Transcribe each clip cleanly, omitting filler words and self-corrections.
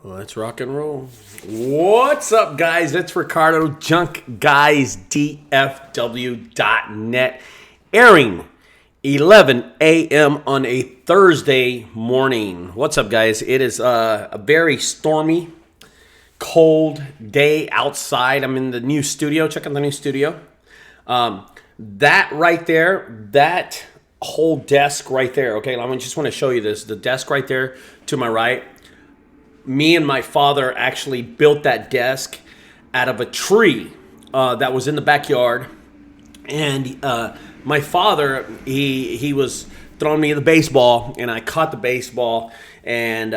Let's rock and roll. What's up, guys? It's Ricardo, junkguysdfw.net, airing 11 a.m. on a Thursday morning. What's up, guys? It is a very stormy, cold day outside. I'm in the new studio. Check out the new studio. That right there, that whole desk right there, okay? I just want to show you this. The desk right there to my right, me and my father actually built that desk out of a tree that was in the backyard. And my father, he was throwing me the baseball, and I caught the baseball. And,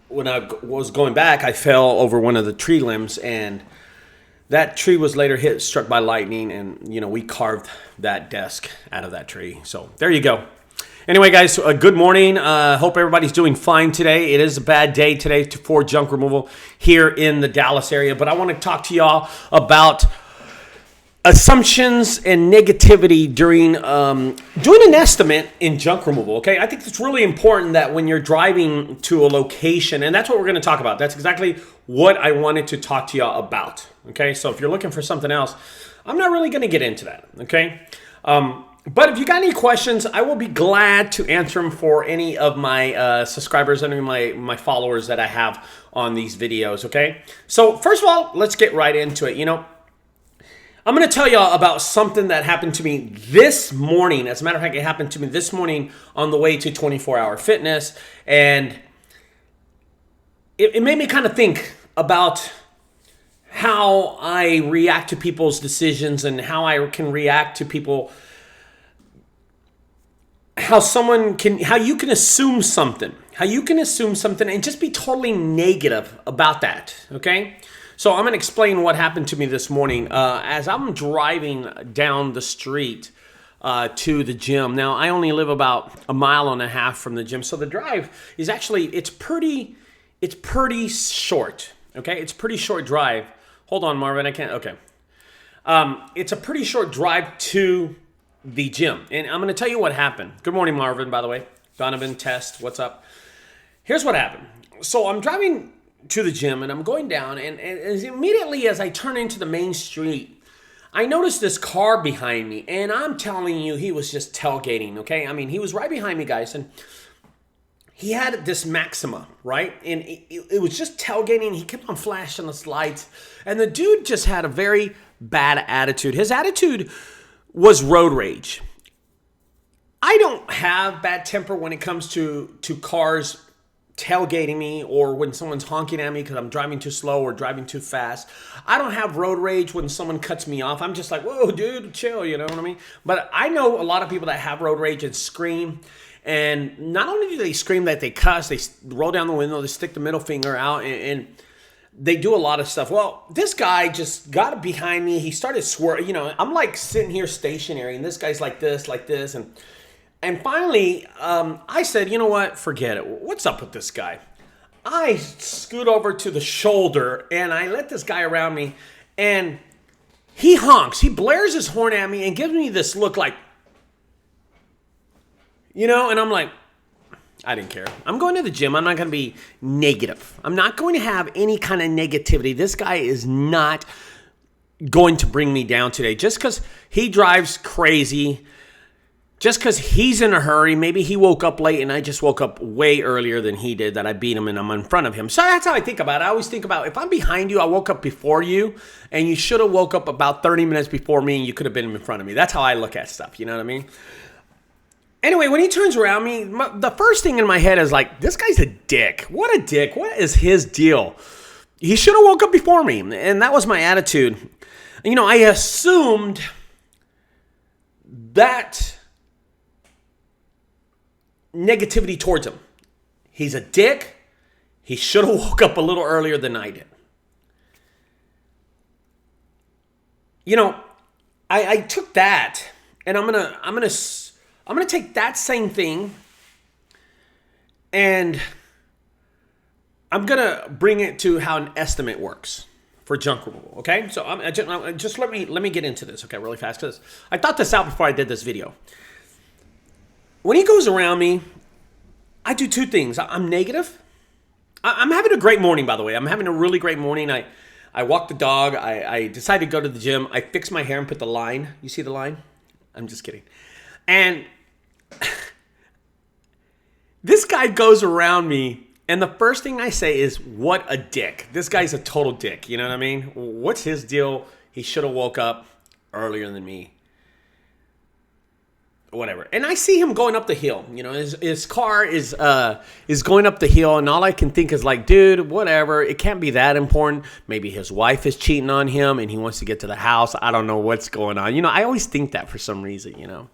when I was going back, I fell over one of the tree limbs, and that tree was later struck by lightning, and, we carved that desk out of that tree. So there you go. Anyway, guys, good morning. Hope everybody's doing fine today. It is a bad day today for junk removal here in the Dallas area, but I want to talk to y'all about assumptions and negativity during doing an estimate in junk removal, okay? I think it's really important that when you're driving to a location, and that's what we're going to talk about. That's exactly what I wanted to talk to y'all about, okay? So if you're looking for something else, I'm not really going to get into that, okay? But if you got any questions, I will be glad to answer them for any of my subscribers, any of my followers that I have on these videos, okay? So first of all, let's get right into it. I'm going to tell y'all about something that happened to me this morning. As a matter of fact, it happened to me this morning on the way to 24-Hour Fitness, and it made me kind of think about how I react to people's decisions and how I can react to people. How you can assume something and just be totally negative about that, okay? So I'm going to explain what happened to me this morning as I'm driving down the street to the gym. Now, I only live about 1.5 miles from the gym, so the drive is actually, it's pretty short, okay? It's a pretty short drive. Hold on, Marvin, I can't, okay. It's a pretty short drive to the gym. And I'm going to tell you what happened. Good morning, Marvin, by the way. Donovan, Test, what's up? Here's what happened. So I'm driving to the gym, and I'm going down, and immediately as I turn into the main street, I noticed this car behind me, and I'm telling you, he was just tailgating, okay? I mean, he was right behind me, guys, and he had this Maxima, right? And it was just tailgating. He kept on flashing the lights, and the dude just had a very bad attitude. His attitude was road rage. I don't have bad temper when it comes to cars tailgating me or when someone's honking at me because I'm driving too slow or driving too fast. I don't have road rage when someone cuts me off. I'm just like, whoa, dude, chill, you know what I mean? But I know a lot of people that have road rage and scream. And not only do they scream that they cuss, they roll down the window, they stick the middle finger out, and they do a lot of stuff. Well, this guy just got behind me. He started swerving. I'm like sitting here stationary, and this guy's like this. And finally, I said, you know what? Forget it. What's up with this guy? I scoot over to the shoulder, and I let this guy around me, and he honks. He blares his horn at me and gives me this look like, and I'm like, I didn't care. I'm going to the gym. I'm not going to be negative. I'm not going to have any kind of negativity. This guy is not going to bring me down today. Just because he drives crazy, just because he's in a hurry, maybe he woke up late and I just woke up way earlier than he did, that I beat him and I'm in front of him. So that's how I think about it. I always think about, if I'm behind you, I woke up before you, and you should have woke up about 30 minutes before me, and you could have been in front of me. That's how I look at stuff. You know what I mean? Anyway, when he turns around me, the first thing in my head is like, this guy's a dick. What a dick. What is his deal? He should have woke up before me. And that was my attitude. I assumed that negativity towards him. He's a dick. He should have woke up a little earlier than I did. I took that, and I'm gonna take that same thing, and I'm going to bring it to how an estimate works for junk removal, okay? So just let me get into this, okay, really fast, because I thought this out before I did this video. When he goes around me, I do two things. I'm negative, I'm having a great morning, by the way. I'm having a really great morning. I walked the dog. I decided to go to the gym. I fixed my hair and put the line. You see the line? I'm just kidding. And this guy goes around me, and the first thing I say is, what a dick. This guy's a total dick. You know what I mean? What's his deal? He should have woke up earlier than me. Whatever. And I see him going up the hill. You know, his car is going up the hill, and all I can think is like, dude, whatever. It can't be that important. Maybe his wife is cheating on him, and he wants to get to the house. I don't know what's going on. You know, I always think that for some reason, you know.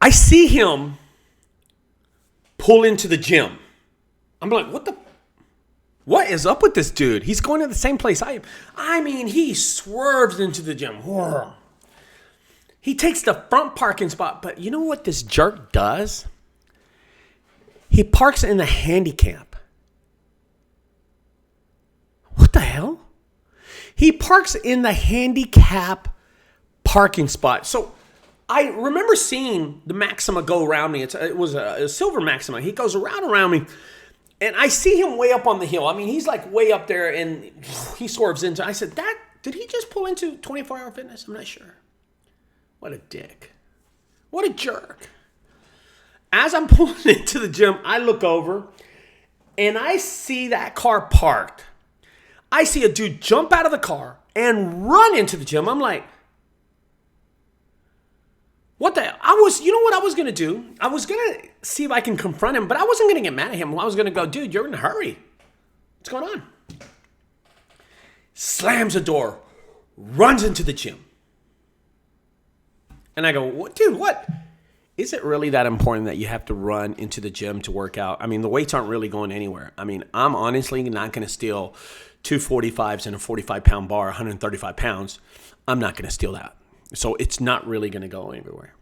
I see him pull into the gym. I'm like, what is up with this dude? He's going to the same place I am. I mean, he swerves into the gym. Whoa. He takes the front parking spot, but you know what this jerk does? He parks in the handicap. What the hell? He parks in the handicap parking spot. So I remember seeing the Maxima go around me. It was a silver Maxima. He goes around me, and I see him way up on the hill. I mean, he's like way up there, and he swerves into. I said, did he just pull into 24-hour fitness? I'm not sure. What a dick. What a jerk. As I'm pulling into the gym, I look over, and I see that car parked. I see a dude jump out of the car and run into the gym. I'm like, what the hell? You know what I was going to do? I was going to see if I can confront him, but I wasn't going to get mad at him. I was going to go, dude, you're in a hurry. What's going on? Slams the door, runs into the gym. And I go, what, dude, what? Is it really that important that you have to run into the gym to work out? I mean, the weights aren't really going anywhere. I mean, I'm honestly not going to steal 245s and a 45-pound bar, 135 pounds. I'm not going to steal that. So it's not really going to go anywhere.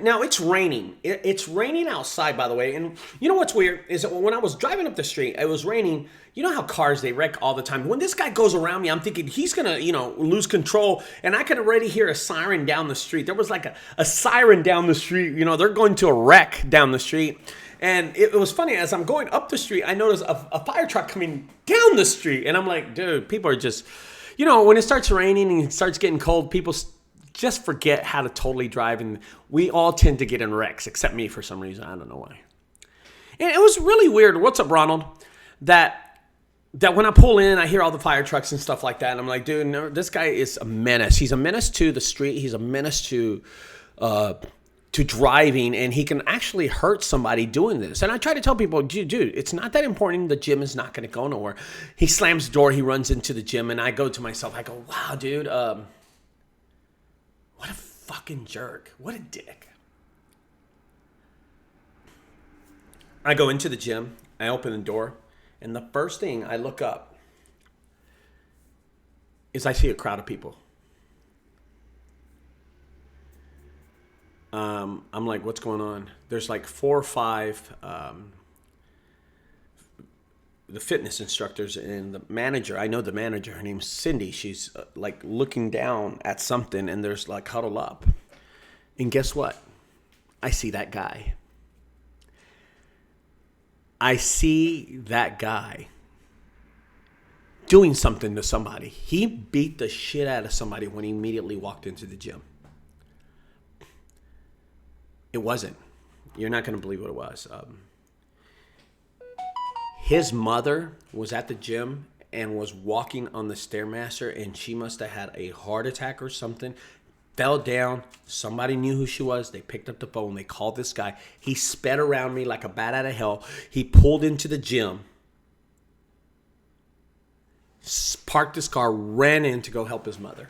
Now it's raining. It's raining outside, by the way. And you know what's weird is that when I was driving up the street, it was raining. You know how cars, they wreck all the time. When this guy goes around me, I'm thinking he's going to, lose control. And I could already hear a siren down the street. There was like a siren down the street. They're going to a wreck down the street. And it was funny. As I'm going up the street, I noticed a fire truck coming down the street. And I'm like, dude, people are just, when it starts raining and it starts getting cold, people just forget how to totally drive, and we all tend to get in wrecks, except me for some reason. I don't know why. And it was really weird. What's up, Ronald? That when I pull in, I hear all the fire trucks and stuff like that, and I'm like, dude, no, this guy is a menace. He's a menace to the street. He's a menace to driving, and he can actually hurt somebody doing this. And I try to tell people, dude, it's not that important. The gym is not going to go nowhere. He slams the door. He runs into the gym, and I go to myself. I go, wow, dude. What a fucking jerk. What a dick. I go into the gym. I open the door. And the first thing I look up is I see a crowd of people. I'm like, what's going on? There's like 4 or 5 the fitness instructors and the manager. I know the manager. Her name's Cindy. She's like looking down at something, and there's like huddled up. And guess what? I see that guy. I see that guy doing something to somebody. He beat the shit out of somebody when he immediately walked into the gym. It wasn't. You're not going to believe what it was. His mother was at the gym and was walking on the Stairmaster, and she must have had a heart attack or something, fell down. Somebody knew who she was. They picked up the phone. They called this guy. He sped around me like a bat out of hell. He pulled into the gym, parked his car, ran in to go help his mother.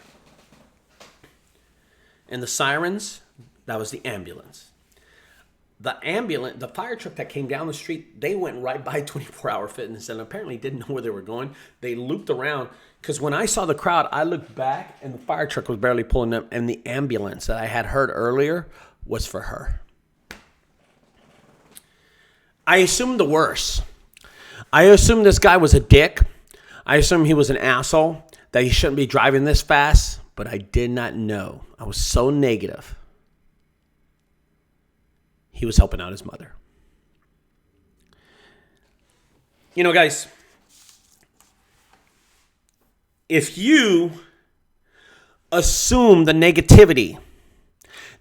And the sirens, that was the ambulance. The fire truck that came down the street, they went right by 24-hour fitness and apparently didn't know where they were going. They looped around because when I saw the crowd, I looked back and the fire truck was barely pulling up, and the ambulance that I had heard earlier was for her. I assumed the worst. I assumed this guy was a dick. I assumed he was an asshole, that he shouldn't be driving this fast. But I did not know. I was so negative. He was helping out his mother. You know, guys, if you assume the negativity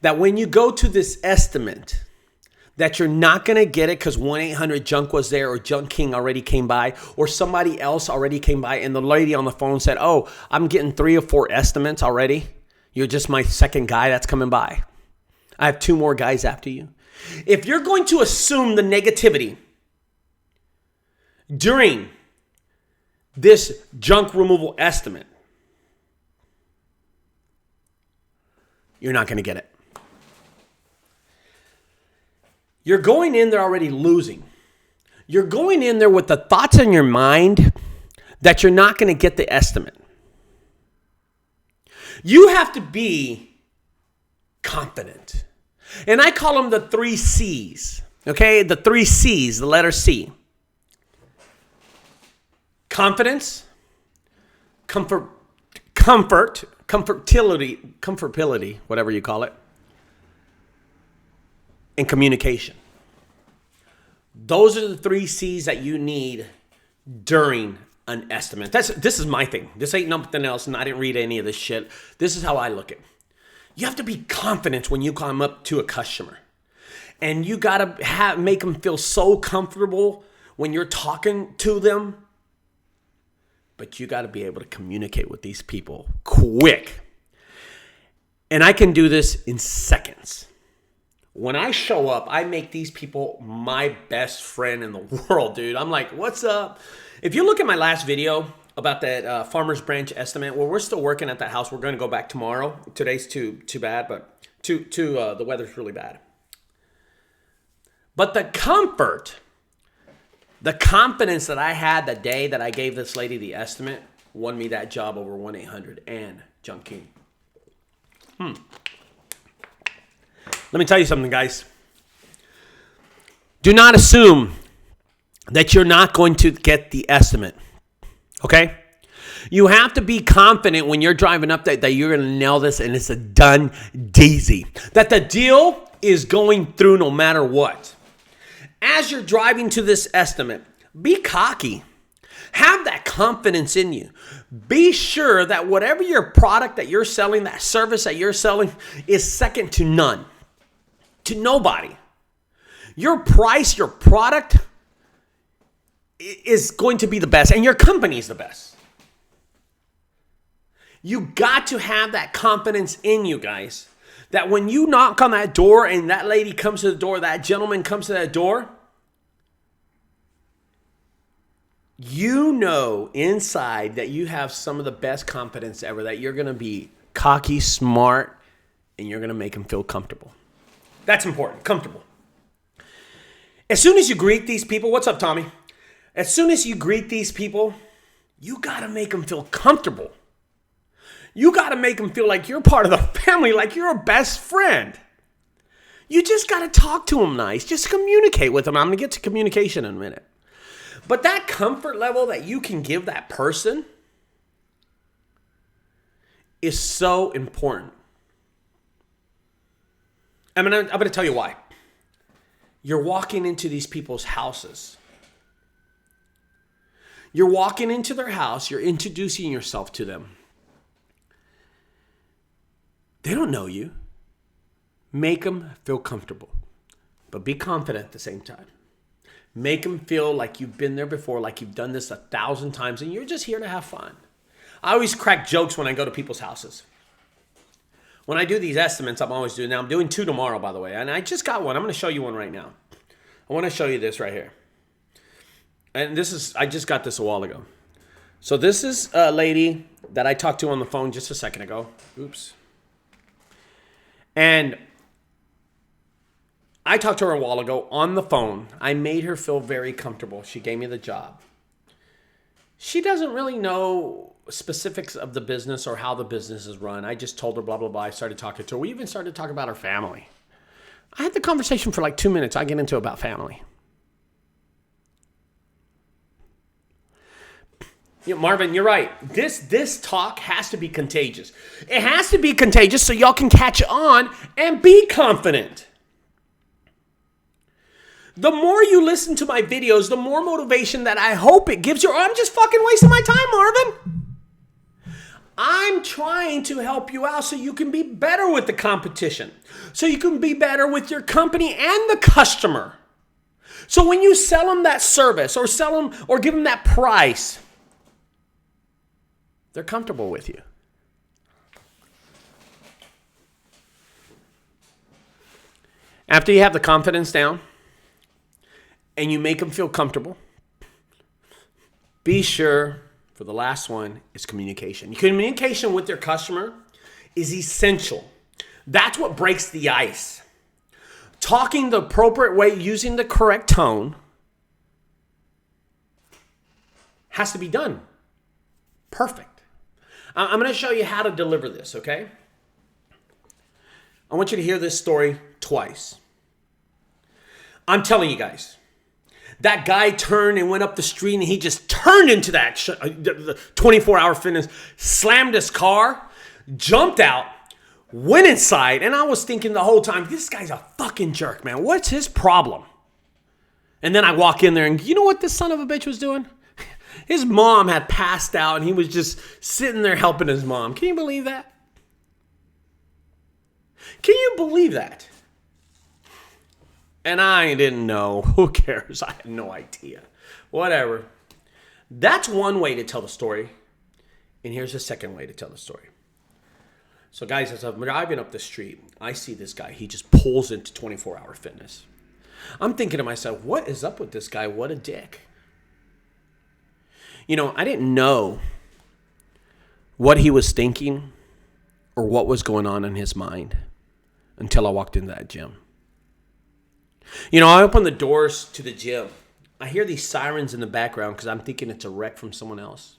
that when you go to this estimate that you're not going to get it because 1-800-JUNK was there, or Junk King already came by, or somebody else already came by, and the lady on the phone said, oh, I'm getting 3 or 4 estimates already. You're just my second guy that's coming by. I have 2 more guys after you. If you're going to assume the negativity during this junk removal estimate, you're not going to get it. You're going in there already losing. You're going in there with the thoughts in your mind that you're not going to get the estimate. You have to be confident. And I call them the 3 C's. Okay? The 3 C's, the letter C. Confidence, comfortability, whatever you call it, and communication. Those are the 3 C's that you need during an estimate. This is my thing. This ain't nothing else, and I didn't read any of this shit. This is how I look at it. You have to be confident when you come up to a customer. And you got to make them feel so comfortable when you're talking to them. But you got to be able to communicate with these people quick. And I can do this in seconds. When I show up, I make these people my best friend in the world, dude. I'm like, what's up? If you look at my last video about that Farmers Branch estimate, well, we're still working at that house. We're going to go back tomorrow. Today's too bad, but the weather's really bad. But the confidence that I had the day that I gave this lady the estimate won me that job over 1-800 and Junk King. Let me tell you something, guys. Do not assume that you're not going to get the estimate. Okay? You have to be confident when you're driving up that you're going to nail this and it's a done deezy. That the deal is going through no matter what. As you're driving to this estimate, be cocky. Have that confidence in you. Be sure that whatever your product that you're selling, that service that you're selling, is second to none. To nobody. Your price, your product is going to be the best, and your company is the best. You got to have that confidence in you, guys, that when you knock on that door and that lady comes to the door, that gentleman comes to that door, you know inside that you have some of the best confidence ever, that you're going to be cocky, smart, and you're going to make them feel comfortable. That's important. Comfortable. As soon as you greet these people, what's up, Tommy? As soon as you greet these people, you got to make them feel comfortable. You got to make them feel like you're part of the family, like you're a best friend. You just got to talk to them nice. Just communicate with them. I'm going to get to communication in a minute. But that comfort level that you can give that person is so important. I'm going to tell you why. You're walking into these people's houses. You're walking into their house. You're introducing yourself to them. They don't know you. Make them feel comfortable, but be confident at the same time. Make them feel like you've been there before, like you've done this 1,000 times, and you're just here to have fun. I always crack jokes when I go to people's houses. When I do these estimates, I'm always doing. Now, I'm doing 2 tomorrow, by the way, and I just got one. I'm going to show you one right now. I want to show you this right here. And I just got this a while ago. So this is a lady that I talked to on the phone just a second ago. Oops. And I talked to her a while ago on the phone. I made her feel very comfortable. She gave me the job. She doesn't really know specifics of the business or how the business is run. I just told her blah, blah, blah. I started talking to her. We even started talking about her family. I had the conversation for like 2 minutes. I get into about family. Marvin, you're right. This talk has to be contagious. It has to be contagious so y'all can catch on and be confident. The more you listen to my videos, the more motivation that I hope it gives you. Or I'm just fucking wasting my time, Marvin. I'm trying to help you out so you can be better with the competition. So you can be better with your company and the customer. So when you sell them that service or sell them or give them that price, they're comfortable with you. After you have the confidence down and you make them feel comfortable, be sure for the last one is communication. Communication with your customer is essential. That's what breaks the ice. Talking the appropriate way, using the correct tone has to be done. Perfect. I'm going to show you how to deliver this, okay? I want you to hear this story twice. I'm telling you guys. That guy turned and went up the street and he just turned into that 24-hour fitness, slammed his car, jumped out, went inside. And I was thinking the whole time, this guy's a fucking jerk, man. What's his problem? And then I walk in there and you know what this son of a bitch was doing? His mom had passed out and he was just sitting there helping his mom. Can you believe that? Can you believe that? And I didn't know. Who cares? I had no idea. Whatever. That's one way to tell the story. And here's the second way to tell the story. So guys, as I'm driving up the street, I see this guy. He just pulls into 24-hour fitness. I'm thinking to myself, what is up with this guy? What a dick. You know, I didn't know what he was thinking or what was going on in his mind until I walked into that gym. You know, I open the doors to the gym. I hear these sirens in the background because I'm thinking it's a wreck from someone else.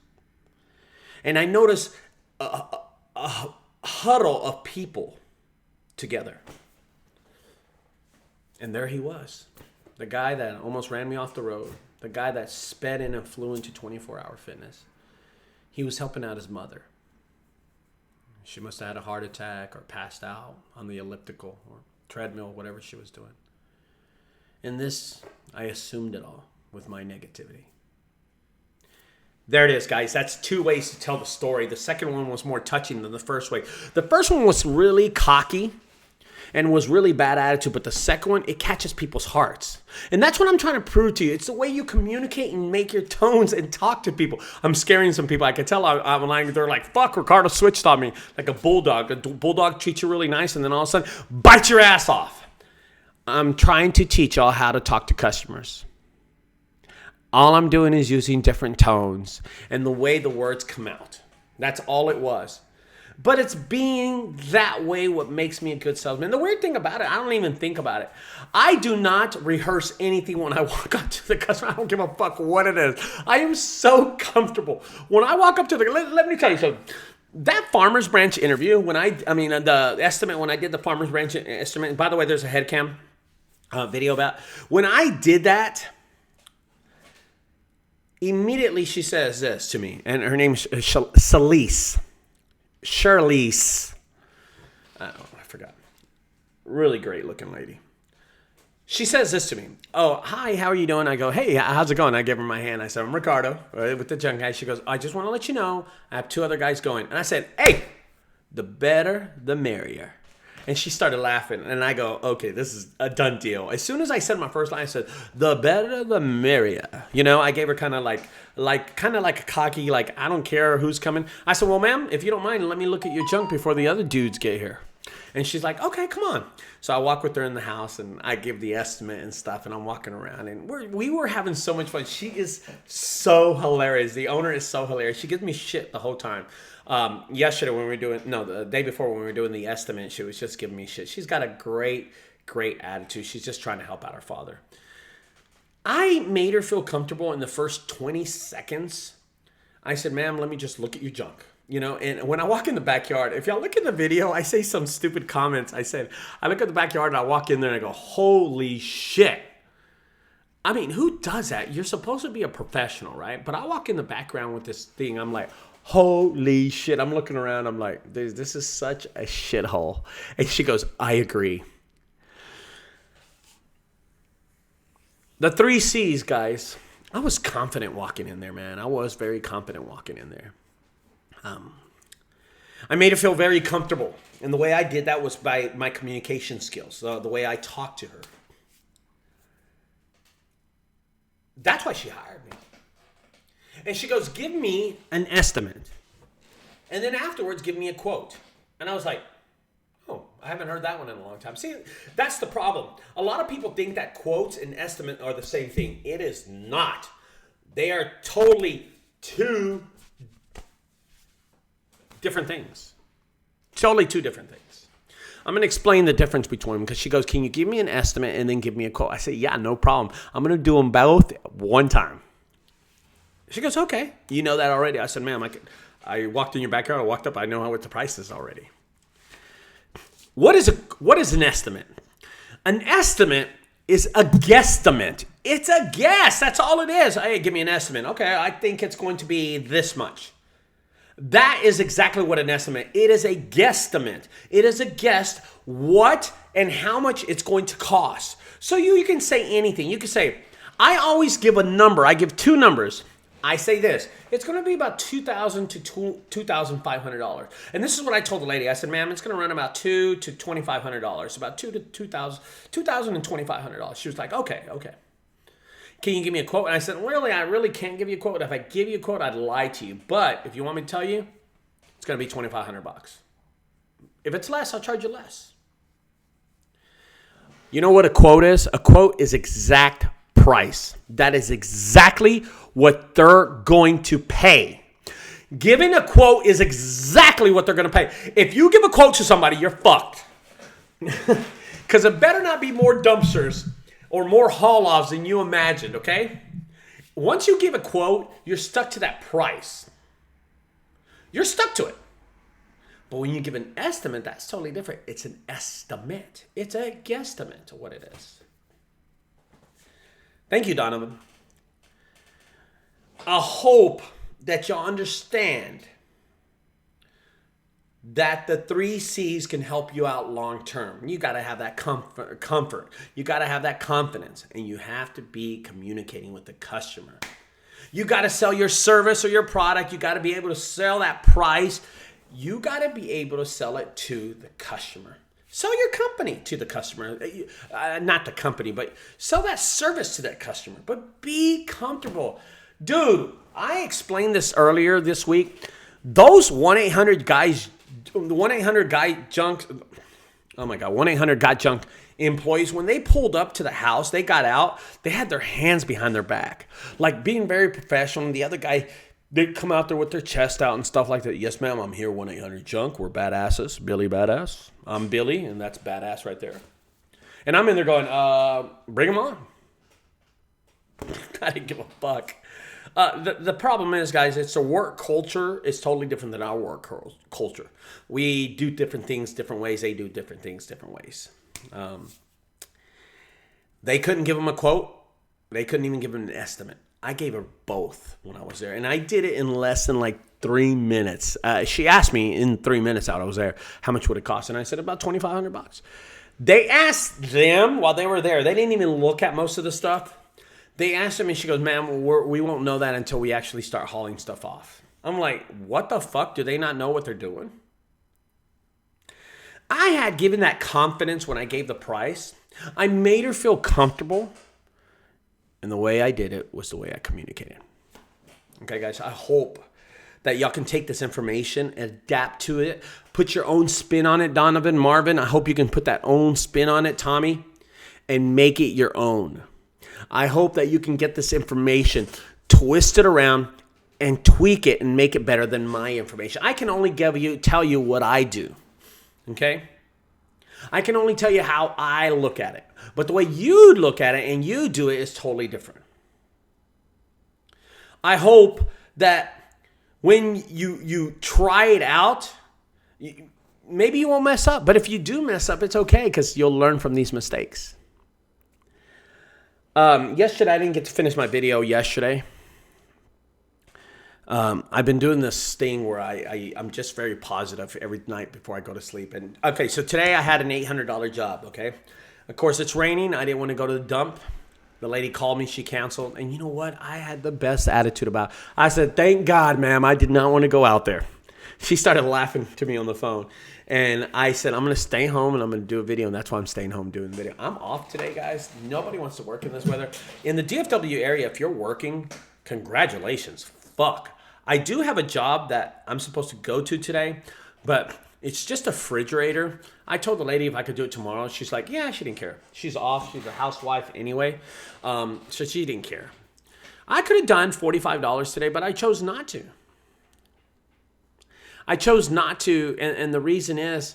And I notice a huddle of people together. And there he was. The guy that almost ran me off the road. The guy that sped in and flew into 24-hour fitness. He was helping out his mother. She must have had a heart attack or passed out on the elliptical or treadmill, whatever she was doing. And this, I assumed it all with my negativity. There it is, guys. That's two ways to tell the story. The second one was more touching than the first way. The first one was really cocky and was really bad attitude, but the second one, it catches people's hearts. And that's what I'm trying to prove to you. It's the way you communicate and make your tones and talk to people. I'm scaring some people. I can tell when they're like, fuck, Ricardo switched on me like a bulldog. A bulldog treats you really nice and then all of a sudden, bite your ass off. I'm trying to teach y'all how to talk to customers. All I'm doing is using different tones and the way the words come out. That's all it was. But it's being that way what makes me a good salesman. The weird thing about it, I don't even think about it. I do not rehearse anything when I walk up to the customer. I don't give a fuck what it is. I am so comfortable. When I walk up to the, let me tell you something. That Farmers Branch interview, the estimate, when I did the Farmers Branch estimate, by the way, there's a head cam video about, when I did that, immediately she says this to me, and her name's Charlize. I forgot. Really great looking lady. She says this to me. Oh, hi, how are you doing? I go, hey, how's it going? I give her my hand. I said, I'm Ricardo, with the Junk Guys. She goes, I just want to let you know, I have two other guys going. And I said, hey, the better, the merrier. And she started laughing, and I go, okay, this is a done deal. As soon as I said my first line, I said, the better, the merrier. You know, I gave her kind of like a cocky, like, I don't care who's coming. I said, well, ma'am, if you don't mind, let me look at your junk before the other dudes get here. And she's like, okay, come on. So I walk with her in the house, and I give the estimate and stuff, and I'm walking around, and we were having so much fun. She is so hilarious. The owner is so hilarious. She gives me shit the whole time. Yesterday when we were the day before when we were doing the estimate, she was just giving me shit. She's got a great attitude. She's just trying to help out her father. I made her feel comfortable in the first 20 seconds. I said, ma'am, let me just look at your junk. You know, and when I walk in the backyard, if y'all look at the video, I say some stupid comments. I look at the backyard and I walk in there and I go, holy shit. I mean, who does that? You're supposed to be a professional, right? But I walk in the background with this thing. I'm like, holy shit. I'm looking around. I'm like, this is such a shithole. And she goes, I agree. The 3 C's, guys. I was confident walking in there, man. I was very confident walking in there. I made her feel very comfortable. And the way I did that was by my communication skills, the way I talked to her. That's why she hired me. And she goes, give me an estimate. And then afterwards, give me a quote. And I was like, oh, I haven't heard that one in a long time. See, that's the problem. A lot of people think that quotes and estimate are the same thing. It is not. They are totally 2 different things. Totally 2 different things. I'm going to explain the difference between them because she goes, can you give me an estimate and then give me a quote? I say, yeah, no problem. I'm going to do them both one time. She goes, okay. You know that already. I said, ma'am, I walked in your backyard. I walked up. I know what the price is already. What is an estimate? An estimate is a guesstimate. It's a guess. That's all it is. Hey, give me an estimate. Okay, I think it's going to be this much. That is exactly what an estimate. It is a guesstimate. It is a guess what and how much it's going to cost. So you can say anything. You can say, I always give a number. I give 2 numbers. I say this. It's going to be about $2,000 to $2,500. And this is what I told the lady. I said, ma'am, it's going to run about $2,000 to $2,500. About $2,000 to $2,000 and $2,500. She was like, okay. Can you give me a quote? And I said, really, I really can't give you a quote. If I give you a quote, I'd lie to you. But if you want me to tell you, it's going to be $2,500. If it's less, I'll charge you less. You know what a quote is? A quote is exact price. That is exactly what they're going to pay. Giving a quote is exactly what they're going to pay. If you give a quote to somebody, you're fucked. Because it better not be more dumpsters or more haul-offs than you imagined, okay? Once you give a quote, you're stuck to that price. You're stuck to it. But when you give an estimate, that's totally different. It's an estimate. It's a guesstimate of what it is. Thank you, Donovan. I hope that y'all understand that the 3 C's can help you out long term. You got to have that comfort. You got to have that confidence. And you have to be communicating with the customer. You got to sell your service or your product. You got to be able to sell that price. You got to be able to sell it to the customer. Sell your company to the customer. Not the company, but sell that service to that customer. But be comfortable. Dude, I explained this earlier this week. Those 1-800-GUYS, the 1-800-GUY-JUNK, oh my God, 1-800-GOT-JUNK employees, when they pulled up to the house, they got out, they had their hands behind their back. Like being very professional. And the other guy, they'd come out there with their chest out and stuff like that. Yes, ma'am, I'm here, 1-800-JUNK. We're badasses. Billy Badass. I'm Billy, and that's badass right there. And I'm in there going, bring them on. I didn't give a fuck. The problem is, guys, it's a work culture. It's totally different than our work culture. We do different things different ways. They do different things different ways. They couldn't give them a quote. They couldn't even give them an estimate. I gave her both when I was there. And I did it in less than like 3 minutes. She asked me in 3 minutes out I was there, how much would it cost? And I said about $2,500. They asked them while they were there. They didn't even look at most of the stuff. They asked him, and she goes, ma'am, we won't know that until we actually start hauling stuff off. I'm like, what the fuck? Do they not know what they're doing? I had given that confidence when I gave the price. I made her feel comfortable. And the way I did it was the way I communicated. Okay, guys, I hope that y'all can take this information and adapt to it. Put your own spin on it, Donovan, Marvin. I hope you can put that own spin on it, Tommy, and make it your own. I hope that you can get this information, twist it around, and tweak it and make it better than my information. I can only tell you what I do, okay? I can only tell you how I look at it. But the way you look at it and you do it is totally different. I hope that when you try it out, maybe you won't mess up. But if you do mess up, it's okay because you'll learn from these mistakes. Yesterday, I didn't get to finish my video yesterday. I've been doing this thing where I'm just very positive every night before I go to sleep. And okay, so today I had an $800 job, okay? Of course, it's raining. I didn't want to go to the dump. The lady called me. She canceled. And you know what? I had the best attitude about it. I said, thank God, ma'am. I did not want to go out there. She started laughing to me on the phone. And I said, I'm going to stay home and I'm going to do a video. And that's why I'm staying home doing the video. I'm off today, guys. Nobody wants to work in this weather. In the DFW area, if you're working, congratulations. Fuck. I do have a job that I'm supposed to go to today, but it's just a refrigerator. I told the lady if I could do it tomorrow. She's like, yeah, she didn't care. She's off. She's a housewife anyway. So she didn't care. I could have done $45 today, but I chose not to. I chose not to, and the reason is,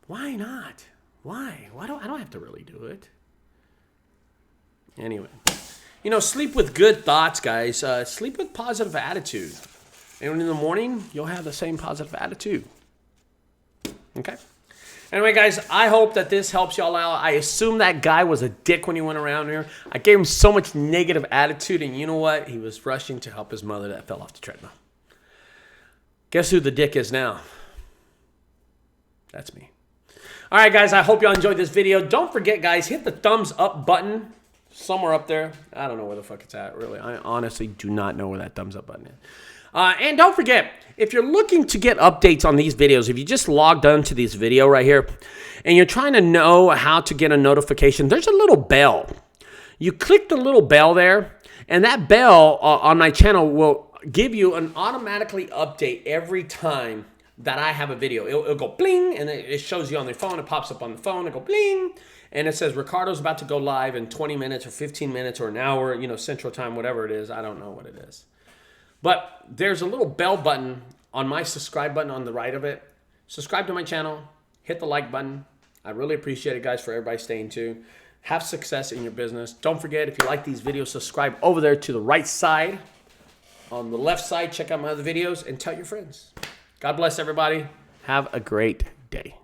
why not? Why? I don't have to really do it. Anyway, you know, sleep with good thoughts, guys. Sleep with positive attitude. And in the morning, you'll have the same positive attitude. Okay? Anyway, guys, I hope that this helps y'all out. I assume that guy was a dick when he went around here. I gave him so much negative attitude, and you know what? He was rushing to help his mother that fell off the treadmill. Guess who the dick is now? That's me. All right, guys, I hope y'all enjoyed this video. Don't forget, guys, hit the thumbs up button somewhere up there. I don't know where the fuck it's at, really. I honestly do not know where that thumbs up button is. And don't forget, if you're looking to get updates on these videos, if you just logged on to this video right here, and you're trying to know how to get a notification, there's a little bell. You click the little bell there, and that bell on my channel will give you an automatically update every time that I have a video. It'll go bling, and it shows you on the phone. It pops up on the phone. It'll go bling, and it says Ricardo's about to go live in 20 minutes or 15 minutes or an hour, you know, Central Time, whatever it is. I don't know what it is. But there's a little bell button on my subscribe button on the right of it. Subscribe to my channel. Hit the like button. I really appreciate it, guys, for everybody staying tuned. Have success in your business. Don't forget, if you like these videos, subscribe over there to the right side. On the left side, check out my other videos and tell your friends. God bless everybody. Have a great day.